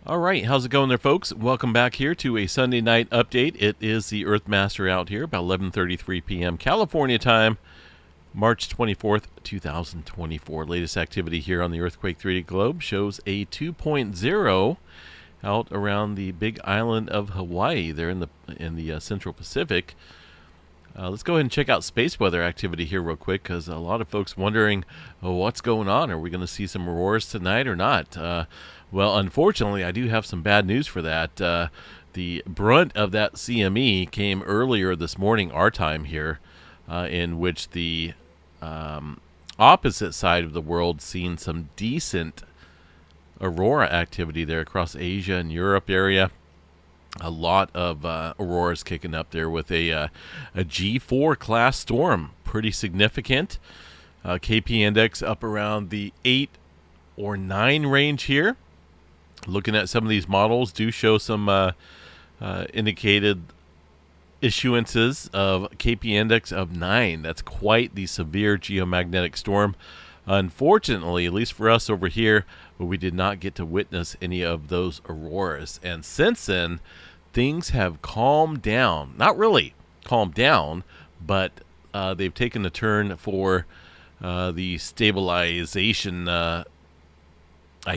All right, how's it going there, folks? Welcome back here to a Sunday night update. It is the Earthmaster out here, about 11:33 p.m. California time, March 24th, 2024. Latest activity here on the Earthquake 3D globe shows a 2.0 out around the big island of Hawaii there in the Central Pacific. Let's go ahead and check out space weather activity here real quick, because a lot of folks wondering, what's going on? Are we going to see some auroras tonight or not? Well, unfortunately, I do have some bad news for that. The brunt of that CME came earlier this morning, our time here, in which the opposite side of the world seen some decent aurora activity there across Asia and Europe area. A lot of auroras kicking up there with a G4 class storm. Pretty significant. KP index up around the 8 or 9 range here. Looking at some of these models do show some indicated issuances of KP index of 9. That's quite the severe geomagnetic storm. Unfortunately, at least for us over here, we did not get to witness any of those auroras. And since then, things have calmed down. Not really calmed down, but they've taken a turn for the stabilization, I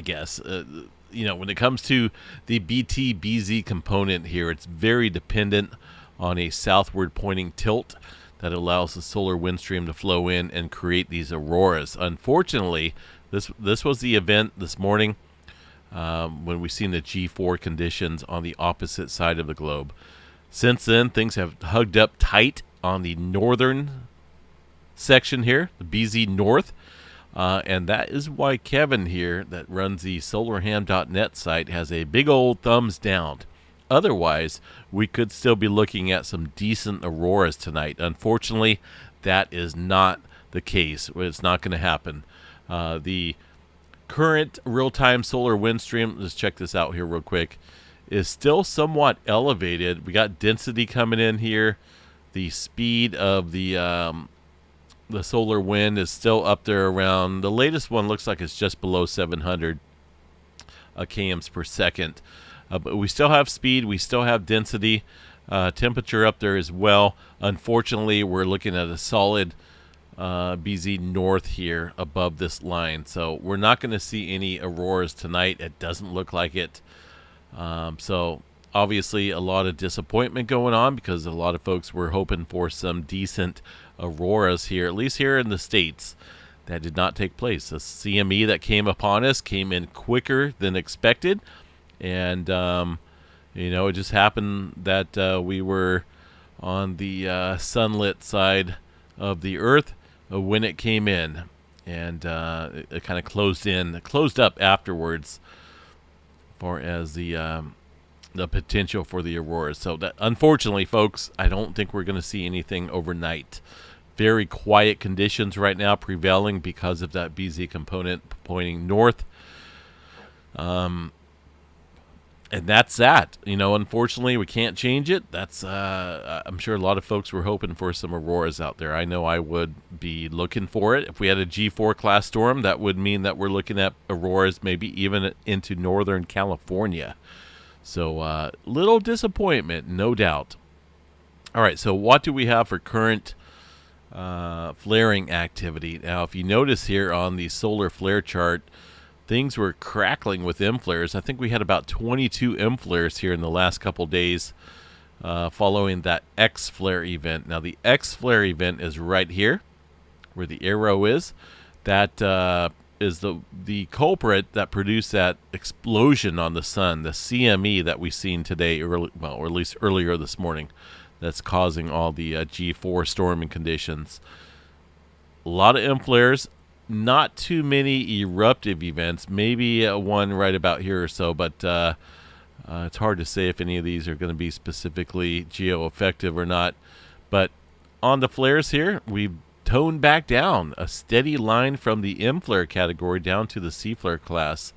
guess. When it comes to the BT-BZ component here, it's very dependent on a southward pointing tilt that allows the solar wind stream to flow in and create these auroras. Unfortunately, this was the event this morning when we've seen the G4 conditions on the opposite side of the globe. Since then, things have hugged up tight on the northern section here, the BZ North. And that is why Kevin here, that runs the solarham.net site, has a big old thumbs down. Otherwise, we could still be looking at some decent auroras tonight. Unfortunately, that is not the case. It's not going to happen. The current real-time solar wind stream, let's check this out here real quick, is still somewhat elevated. We got density coming in here. The speed of the solar wind is still up there around, the latest one looks like it's just below 700 kms per second. But we still have speed, we still have density, temperature up there as well. Unfortunately, we're looking at a solid BZ North here above this line. So we're not going to see any auroras tonight. It doesn't look like it. So obviously a lot of disappointment going on, because a lot of folks were hoping for some decent auroras here, at least here in the States. That did not take place. The CME that came upon us came in quicker than expected. And, it just happened that we were on the sunlit side of the Earth when it came in. And it kind of closed up afterwards, as far as the potential for the auroras. So, that, unfortunately, folks, I don't think we're going to see anything overnight. Very quiet conditions right now prevailing because of that BZ component pointing north. And that's that. Unfortunately, we can't change it. That's I'm sure a lot of folks were hoping for some auroras out there. I know I would be looking for it. If we had a G4 class storm, that would mean that we're looking at auroras maybe even into northern California. So little disappointment, no doubt. All right, so what do we have for current flaring activity? Now, if you notice here on the solar flare chart, things were crackling with M flares. I think we had about 22 M flares here in the last couple days following that X flare event. Now, the X flare event is right here where the arrow is. That is the culprit that produced that explosion on the sun, the CME that we've seen today, or at least earlier this morning, that's causing all the G4 storming conditions. A lot of M flares. Not too many eruptive events, maybe one right about here or so, but it's hard to say if any of these are going to be specifically geo-effective or not. But on the flares here, we've toned back down a steady line from the M flare category down to the C flare class.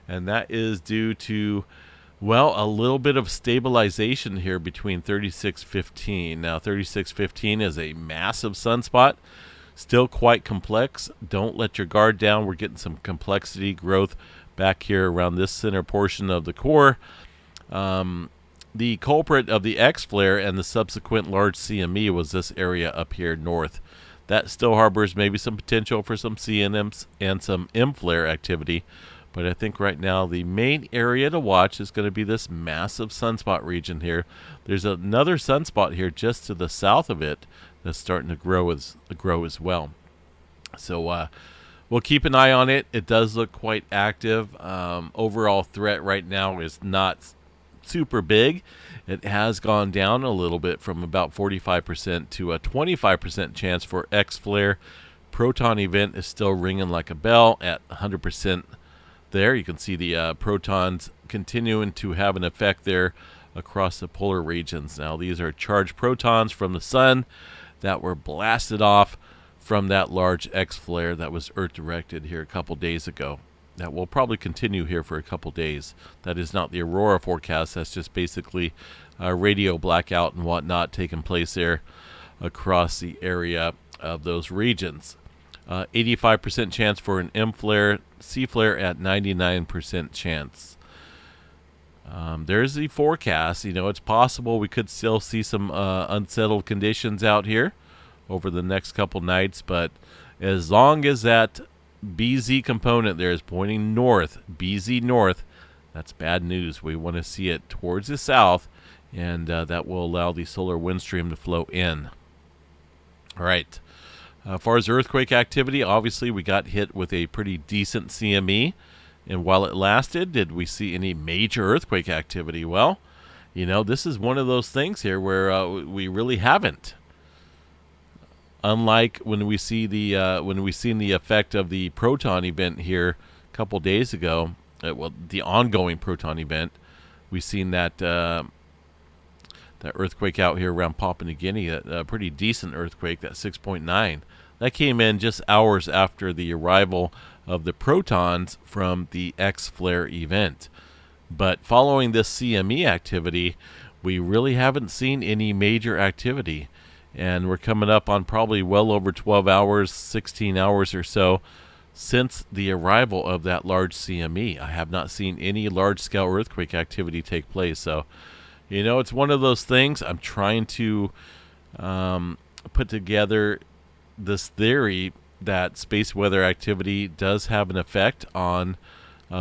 And that is due to, well, a little bit of stabilization here between 3615. Now, 3615 is a massive sunspot. Still quite complex. Don't let your guard down. We're getting some complexity growth back here around this center portion of the core. The culprit of the X flare and the subsequent large CME was this area up here north. That still harbors maybe some potential for some CNMs and some M flare activity. But I think right now the main area to watch is going to be this massive sunspot region here. There's another sunspot here just to the south of it that's starting to grow as well. So we'll keep an eye on it. It does look quite active. Overall threat right now is not super big. It has gone down a little bit from about 45% to a 25% chance for X flare. Proton event is still ringing like a bell at 100% there. You can see the protons continuing to have an effect there across the polar regions. Now these are charged protons from the sun that were blasted off from that large X flare that was Earth directed here a couple days ago. That will probably continue here for a couple days. That is not the Aurora forecast. That's just basically radio blackout and whatnot taking place there across the area of those regions. 85% chance for an M flare, C flare at 99% chance. There's the forecast. You know, it's possible we could still see some unsettled conditions out here over the next couple nights, but as long as that BZ component there is pointing north, BZ north, that's bad news. We want to see it towards the south, and that will allow the solar wind stream to flow in. All right. As far as earthquake activity, obviously we got hit with a pretty decent CME, and while it lasted, did we see any major earthquake activity? Well, you know, this is one of those things here where we really haven't. Unlike when we see the when we seen the effect of the proton event here a couple days ago, well, the ongoing proton event, we seen that that earthquake out here around Papua New Guinea, a pretty decent earthquake, that 6.9. That came in just hours after the arrival of the protons from the X flare event. But following this CME activity, we really haven't seen any major activity. And we're coming up on probably well over 12 hours, 16 hours or so since the arrival of that large CME. I have not seen any large-scale earthquake activity take place. So, you know, it's one of those things. I'm trying to put together this theory that space weather activity does have an effect on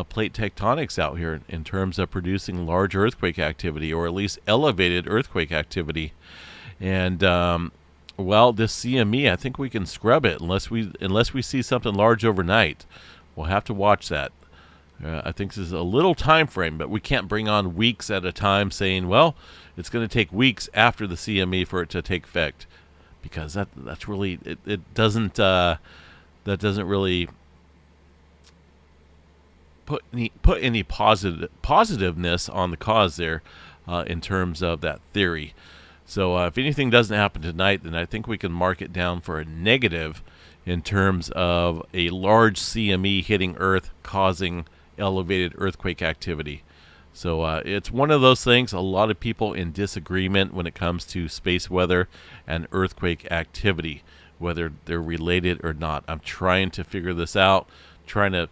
plate tectonics out here in terms of producing large earthquake activity, or at least elevated earthquake activity. And well, this CME, I think we can scrub it unless we see something large overnight. We'll have to watch that. I think this is a little time frame, but we can't bring on weeks at a time saying, well, it's going to take weeks after the CME for it to take effect, because that's really it doesn't that doesn't really put any positiveness on the cause there in terms of that theory. So if anything doesn't happen tonight, then I think we can mark it down for a negative in terms of a large CME hitting Earth causing elevated earthquake activity. So it's one of those things, a lot of people in disagreement when it comes to space weather and earthquake activity, whether they're related or not. I'm trying to figure this out, trying to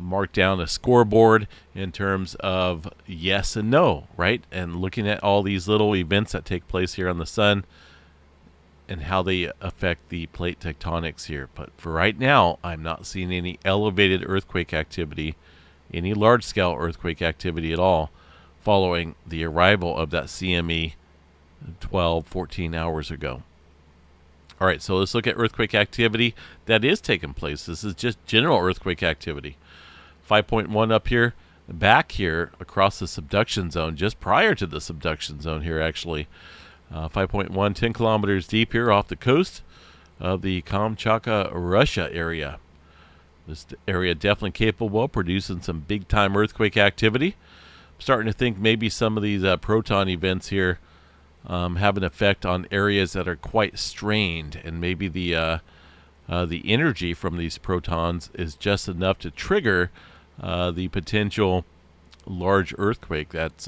mark down a scoreboard in terms of yes and no, right? And looking at all these little events that take place here on the sun and how they affect the plate tectonics here. But for right now, I'm not seeing any elevated earthquake activity, any large-scale earthquake activity at all following the arrival of that CME 12, 14 hours ago. All right, so let's look at earthquake activity that is taking place. This is just general earthquake activity. 5.1 up here, back here across the subduction zone, just prior to the subduction zone here actually. 5.1, 10 kilometers deep here off the coast of the Kamchatka, Russia area. This area definitely capable of producing some big-time earthquake activity. I'm starting to think maybe some of these proton events here have an effect on areas that are quite strained, and maybe the energy from these protons is just enough to trigger the potential large earthquake that's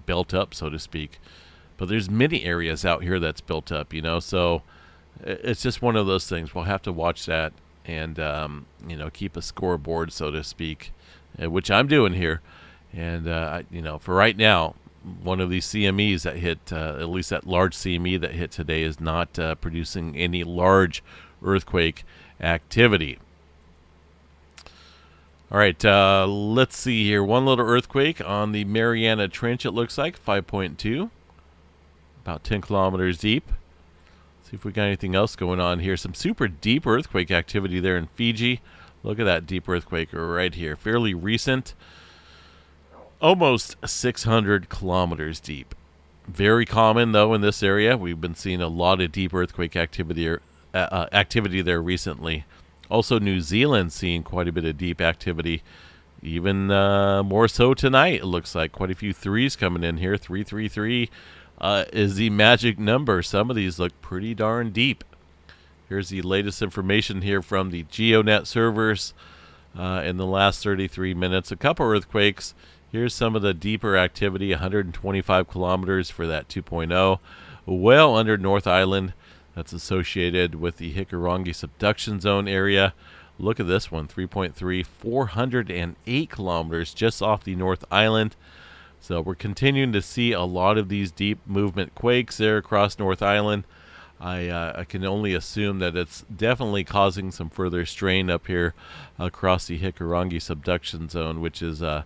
built up, so to speak. But there's many areas out here that's built up, so it's just one of those things. We'll have to watch that and keep a scoreboard, so to speak, which I'm doing here. And for right now, one of these CMEs that hit, at least that large CME that hit today, is not producing any large earthquake activity. All right, let's see here. One little earthquake on the Mariana Trench, it looks like, 5.2, about 10 kilometers deep. See if we got anything else going on here. Some super deep earthquake activity there in Fiji. Look at that deep earthquake right here. Fairly recent. Almost 600 kilometers deep. Very common, though, in this area. We've been seeing a lot of deep earthquake activity there recently. Also, New Zealand seeing quite a bit of deep activity. Even more so tonight, it looks like. Quite a few threes coming in here. 333 is the magic number. Some of these look pretty darn deep. Here's the latest information here from the GeoNet servers in the last 33 minutes. A couple earthquakes. Here's some of the deeper activity, 125 kilometers for that 2.0. Well under North Island. That's associated with the Hikurangi subduction zone area. Look at this one, 3.3, 408 kilometers just off the North Island. So we're continuing to see a lot of these deep movement quakes there across North Island. I can only assume that it's definitely causing some further strain up here across the Hikurangi subduction zone, which is, of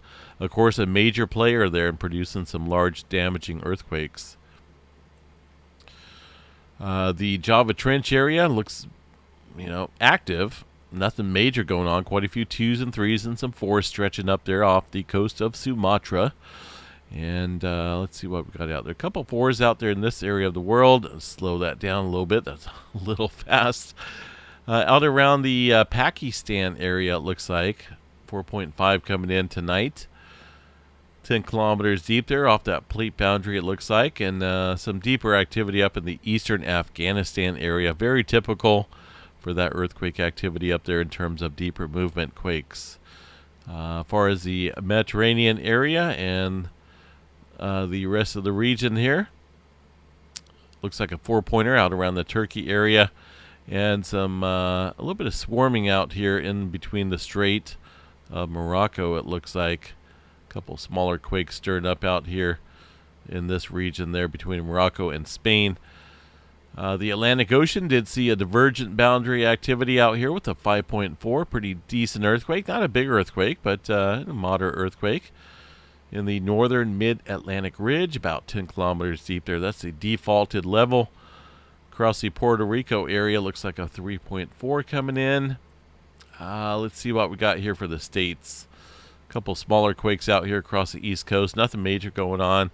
course, a major player there in producing some large damaging earthquakes. The Java Trench area looks, active. Nothing major going on. Quite a few 2s and 3s and some 4s stretching up there off the coast of Sumatra. And let's see what we got out there. A couple 4s out there in this area of the world. Slow that down a little bit. That's a little fast. Out around the Pakistan area, it looks like. 4.5 coming in tonight. 10 kilometers deep there off that plate boundary, it looks like. And some deeper activity up in the eastern Afghanistan area. Very typical for that earthquake activity up there in terms of deeper movement quakes. As far as the Mediterranean area and the rest of the region here, looks like a 4-pointer out around the Turkey area, and some a little bit of swarming out here in between the Strait of Morocco. It looks like a couple smaller quakes stirring up out here in this region there between Morocco and Spain. The Atlantic Ocean did see a divergent boundary activity out here with a 5.4, pretty decent earthquake. Not a big earthquake, but a moderate earthquake. In the northern mid-Atlantic ridge, about 10 kilometers deep there. That's the defaulted level. Across the Puerto Rico area, looks like a 3.4 coming in. Let's see what we got here for the states. A couple smaller quakes out here across the East Coast. Nothing major going on.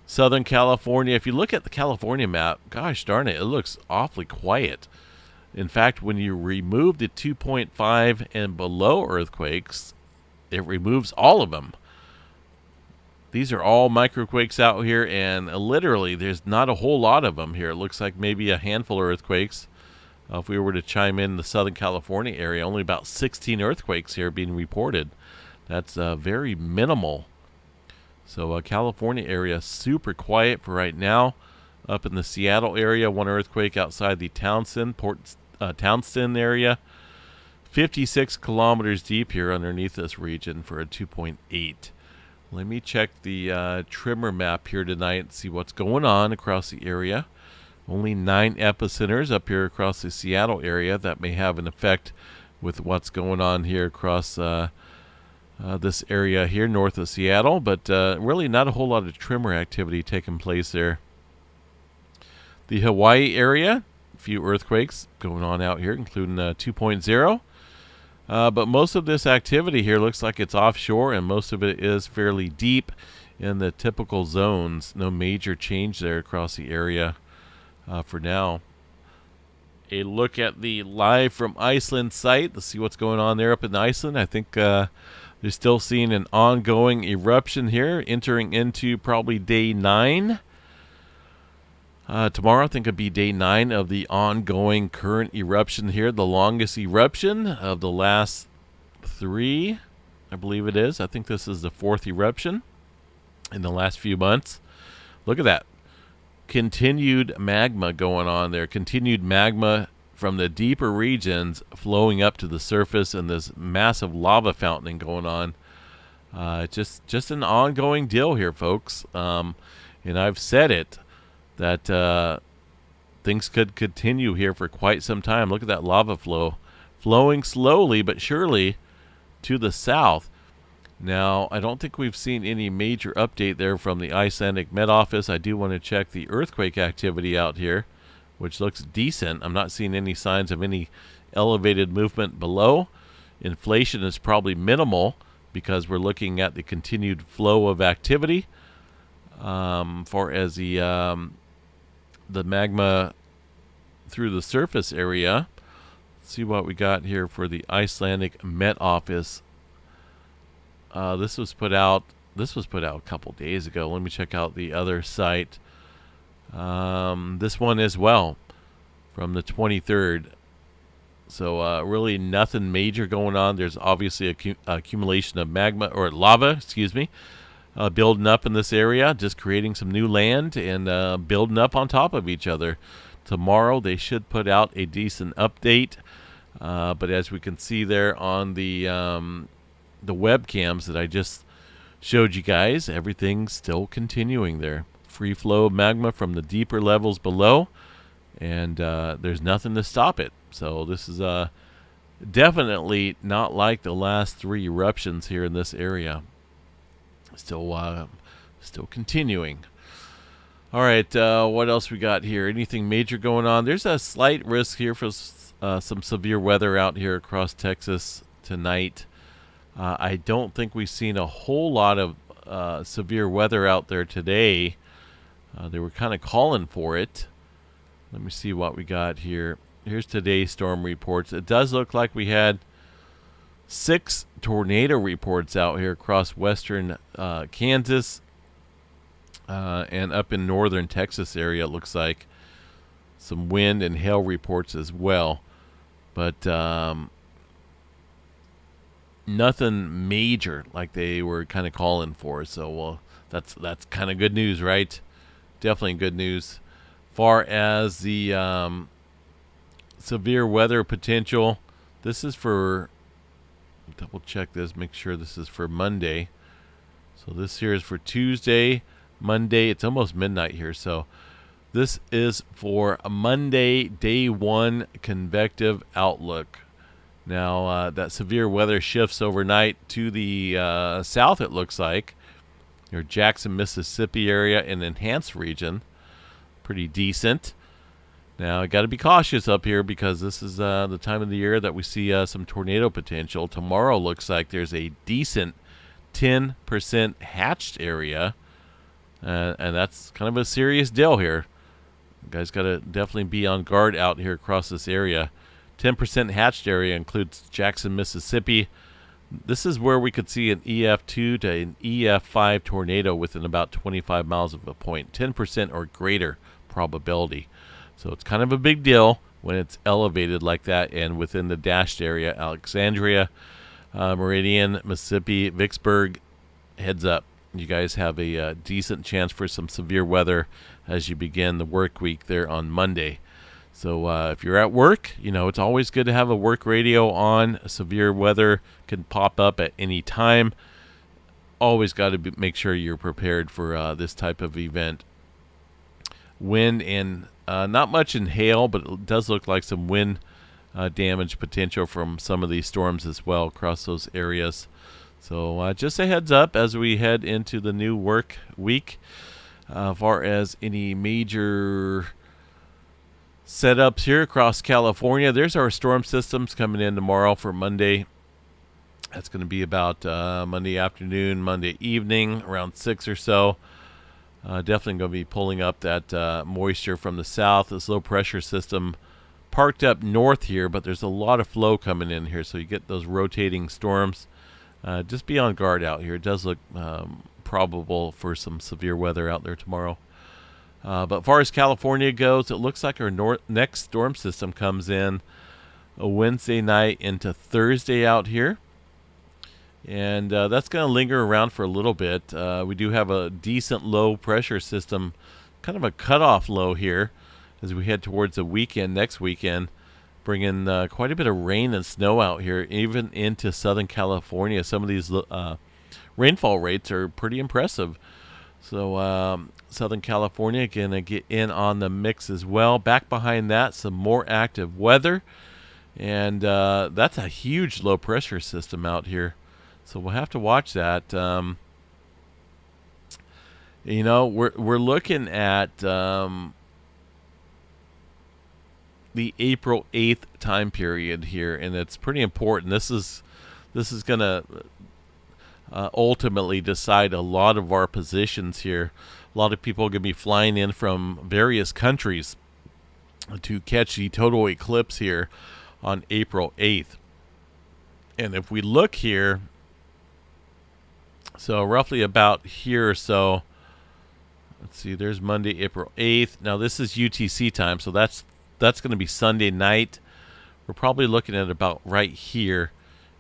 Southern California, if you look at the California map, gosh darn it, it looks awfully quiet. In fact, when you remove the 2.5 and below earthquakes, it removes all of them. These are all microquakes out here, and literally there's not a whole lot of them here. It looks like maybe a handful of earthquakes. If we were to chime in the Southern California area, only about 16 earthquakes here being reported. That's very minimal. So California area, super quiet for right now. Up in the Seattle area, one earthquake outside the Townsend area. 56 kilometers deep here underneath this region for a 2.8. Let me check the tremor map here tonight and see what's going on across the area. Only 9 epicenters up here across the Seattle area. That may have an effect with what's going on here across this area here north of Seattle, but really not a whole lot of tremor activity taking place there. The Hawaii area, a few earthquakes going on out here, including 2.0. But most of this activity here looks like it's offshore, and most of it is fairly deep in the typical zones. No major change there across the area for now. A look at the live from Iceland site. Let's see what's going on there up in Iceland. I think they're still seeing an ongoing eruption here, entering into probably day 9. Tomorrow, I think it'll be day 9 of the ongoing current eruption here. The longest eruption of the last 3, I believe it is. I think this is the 4th eruption in the last few months. Look at that. continued magma going on there. Continued magma from the deeper regions flowing up to the surface, and this massive lava fountain going on. Just an ongoing deal here, folks. And I've said it that things could continue here for quite some time. Look at that lava flow flowing slowly but surely to the south. Now, I don't think we've seen any major update there from the Icelandic Met Office. I do want to check the earthquake activity out here, which looks decent. I'm not seeing any signs of any elevated movement below. Inflation is probably minimal because we're looking at the continued flow of activity. Far as the magma through the surface area. Let's see what we got here for the Icelandic Met Office. This was put out a couple days ago. Let me check out the other site. This one as well, from the 23rd. So really nothing major going on. There's obviously accumulation of magma or lava, building up in this area, just creating some new land and building up on top of each other. Tomorrow they should put out a decent update, but as we can see there on the webcams that I just showed you guys, everything's still continuing there. Free flow of magma from the deeper levels below, and there's nothing to stop it. So this is definitely not like the last 3 eruptions here in this area. Still continuing. All right, what else we got here? Anything major going on? There's a slight risk here for some severe weather out here across Texas tonight. I don't think we've seen a whole lot of severe weather out there today. They were kind of calling for it. Let me see what we got here. Here's today's storm reports. It does look like we had 6 tornado reports out here across western Kansas and up in northern Texas area. It looks like some wind and hail reports as well. But nothing major like they were kind of calling for. So that's kind of good news, right? Definitely good news. Far as the severe weather potential, this is for, double check this, make sure this is for Monday. So this here is for Tuesday, Monday. It's almost midnight here, so this is for a Monday, day 1 convective outlook. Now, that severe weather shifts overnight to the south, it looks like. Your Jackson, Mississippi area, an enhanced region. Pretty decent. Now, I got to be cautious up here because this is the time of the year that we see some tornado potential. Tomorrow looks like there's a decent 10% hatched area. And that's kind of a serious deal here. You guys got to definitely be on guard out here across this area. 10% hatched area includes Jackson, Mississippi. This is where we could see an EF2 to an EF5 tornado within about 25 miles of a point. 10% or greater probability. So it's kind of a big deal when it's elevated like that and within the dashed area. Alexandria, Meridian, Mississippi, Vicksburg, heads up. You guys have a decent chance for some severe weather as you begin the work week there on Monday. So if you're at work, it's always good to have a work radio on. Severe weather can pop up at any time. Always got to make sure you're prepared for this type of event. Wind and not much in hail, but it does look like some wind damage potential from some of these storms as well across those areas. So just a heads up as we head into the new work week. As far as any major setups here across California, there's our storm systems coming in tomorrow for Monday. That's going to be about Monday afternoon, Monday evening, around 6 or so. Definitely going to be pulling up that moisture from the south. This low pressure system parked up north here, but there's a lot of flow coming in here, so you get those rotating storms. Just be on guard out here. It does look probable for some severe weather out there tomorrow. But as far as California goes, it looks like our next storm system comes in a Wednesday night into Thursday out here. And that's going to linger around for a little bit. We do have a decent low pressure system kind of a cutoff low here as we head towards the weekend, next weekend, bringing quite a bit of rain and snow out here, even into Southern California. Some of these rainfall rates are pretty impressive. So Southern California going to get in on the mix as well. Back behind that, some more active weather. And that's a huge low pressure system out here. So we'll have to watch that. We're looking at the April 8th time period here, and it's pretty important. This is going to ultimately decide a lot of our positions here. A lot of people are going to be flying in from various countries to catch the total eclipse here on April 8th. And if we look here, so roughly about here or so, let's see, there's Monday, April 8th. Now this is UTC time, so that's going to be Sunday night. We're probably looking at about right here.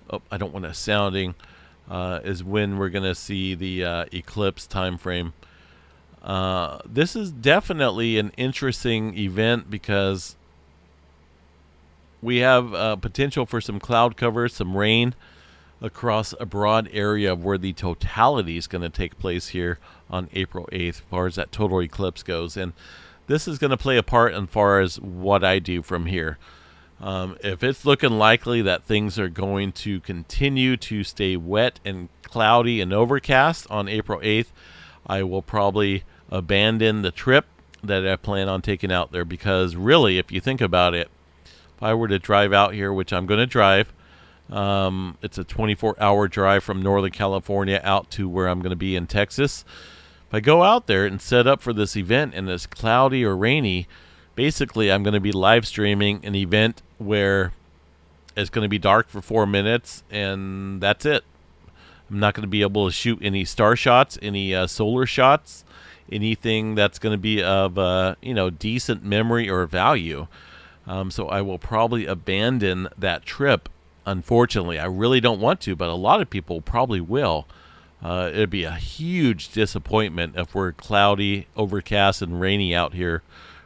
Oh, I don't want to sounding. Is when we're going to see the eclipse time frame. This is definitely an interesting event because we have potential for some cloud cover, some rain across a broad area of where the totality is going to take place here on April 8th as far as that total eclipse goes. And this is going to play a part as far as what I do from here. If it's looking likely that things are going to continue to stay wet and cloudy and overcast on April 8th, I will probably abandon the trip that I plan on taking out there, because really, if you think about it, if I were to drive out here, which I'm going to drive, it's a 24-hour drive from Northern California out to where I'm going to be in Texas. If I go out there and set up for this event and it's cloudy or rainy, basically I'm going to be live streaming an event where it's going to be dark for 4 minutes and that's it. I'm not going to be able to shoot any star shots, any solar shots, anything that's going to be of decent memory or value. So I will probably abandon that trip. Unfortunately, I really don't want to, but a lot of people probably will. It'd be a huge disappointment if we're cloudy, overcast, and rainy out here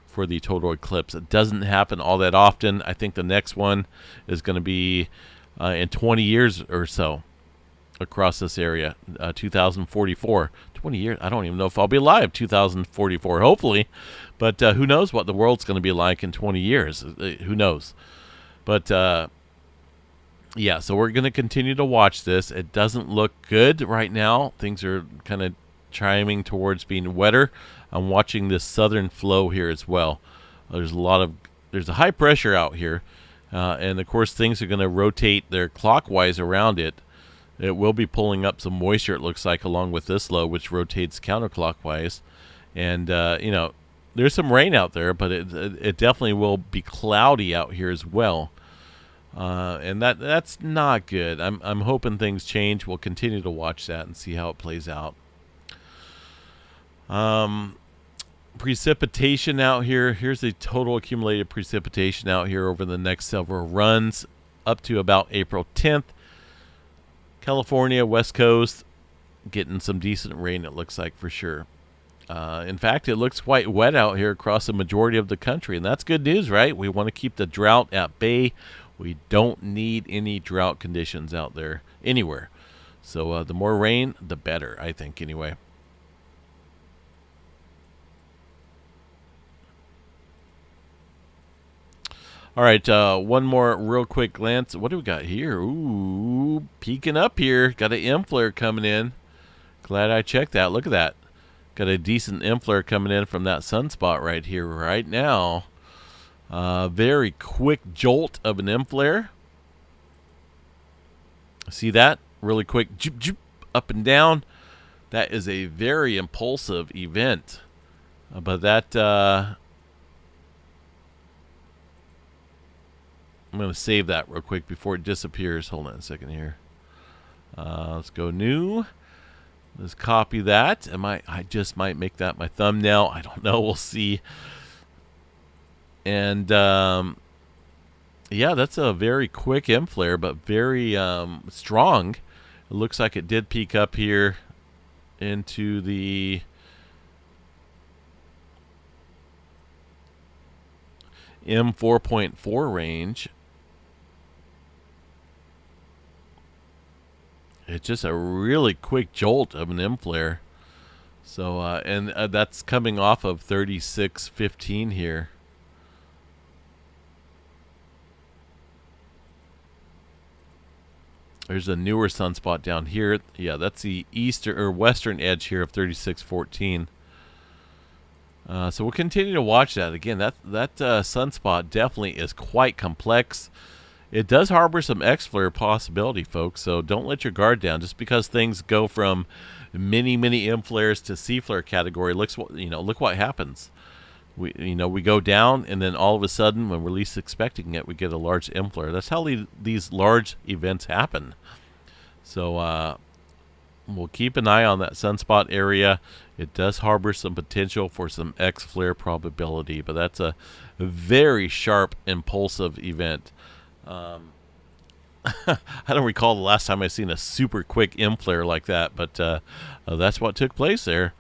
for the total eclipse. It doesn't happen all that often. I think the next one is going to be in 20 years or so across this area, 2044. 20 years, I don't even know if I'll be alive 2044, hopefully. But who knows what the world's going to be like in 20 years. Who knows? But yeah, so we're going to continue to watch this. It doesn't look good right now. Things are kind of chiming towards being wetter. I'm watching this southern flow here as well. There's a high pressure out here, and of course things are going to rotate there clockwise around it. It will be pulling up some moisture, it looks like, along with this low, which rotates counterclockwise. And there's some rain out there, but it definitely will be cloudy out here as well. And that's not good. I'm hoping things change. We'll continue to watch that and see how it plays out. Precipitation out here. Here's the total accumulated precipitation out here over the next several runs up to about April 10th. California, West Coast, getting some decent rain, it looks like, for sure. In fact, it looks quite wet out here across the majority of the country, and that's good news, right? We want to keep the drought at bay. We don't need any drought conditions out there anywhere. So the more rain, the better, I think, anyway. All right, one more real quick glance. What do we got here? Ooh, peeking up here. Got an M flare coming in. Glad I checked that. Look at that. Got a decent M flare coming in from that sunspot right here, right now. Very quick jolt of an M flare. See that? Really quick, joop, joop, up and down. That is a very impulsive event. But that... I'm going to save that real quick before it disappears. Hold on a second here. Let's go new. Let's copy that. I just might make that my thumbnail. I don't know. We'll see. And yeah, that's a very quick M flare, but very strong. It looks like it did peak up here into the M4.4 range. It's just a really quick jolt of an M flare. So, and that's coming off of 3615 here. There's a newer sunspot down here. Yeah, that's the eastern or western edge here of 3614. So we'll continue to watch that. Again, that sunspot definitely is quite complex. It does harbor some X-flare possibility, folks, so don't let your guard down. Just because things go from many M flares to C flare category, look what happens. We go down, and then all of a sudden, when we're least expecting it, we get a large M flare. That's how these large events happen. So we'll keep an eye on that sunspot area. It does harbor some potential for some X flare probability, but that's a very sharp, impulsive event. I don't recall the last time I've seen a super quick M flare like that, but that's what took place there.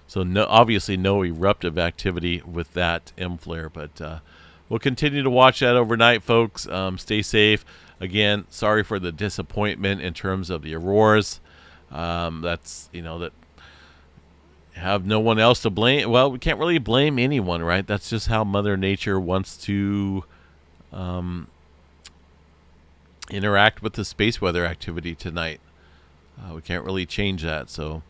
So obviously no eruptive activity with that M flare, but we'll continue to watch that overnight, folks. Stay safe. Again, sorry for the disappointment in terms of the auroras. That's that have no one else to blame. Well, we can't really blame anyone, right? That's just how Mother Nature wants to interact with the space weather activity tonight. We can't really change that. So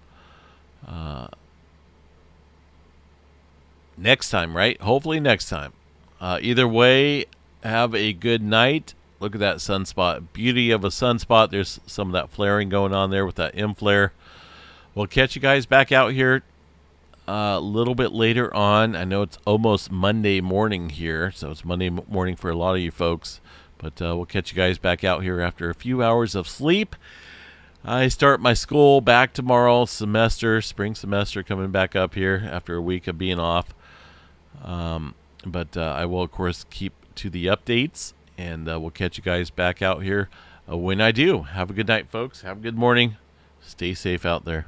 next time, right? Hopefully next time. Either way, have a good night. Look at that sunspot. Beauty of a sunspot. There's some of that flaring going on there with that M flare. We'll catch you guys back out here a little bit later on. I know it's almost Monday morning here, so it's Monday morning for a lot of you folks. But we'll catch you guys back out here after a few hours of sleep. I start my school back tomorrow, spring semester coming back up here after a week of being off. But I will, of course, keep to the updates, and we'll catch you guys back out here when I do. Have a good night, folks. Have a good morning. Stay safe out there.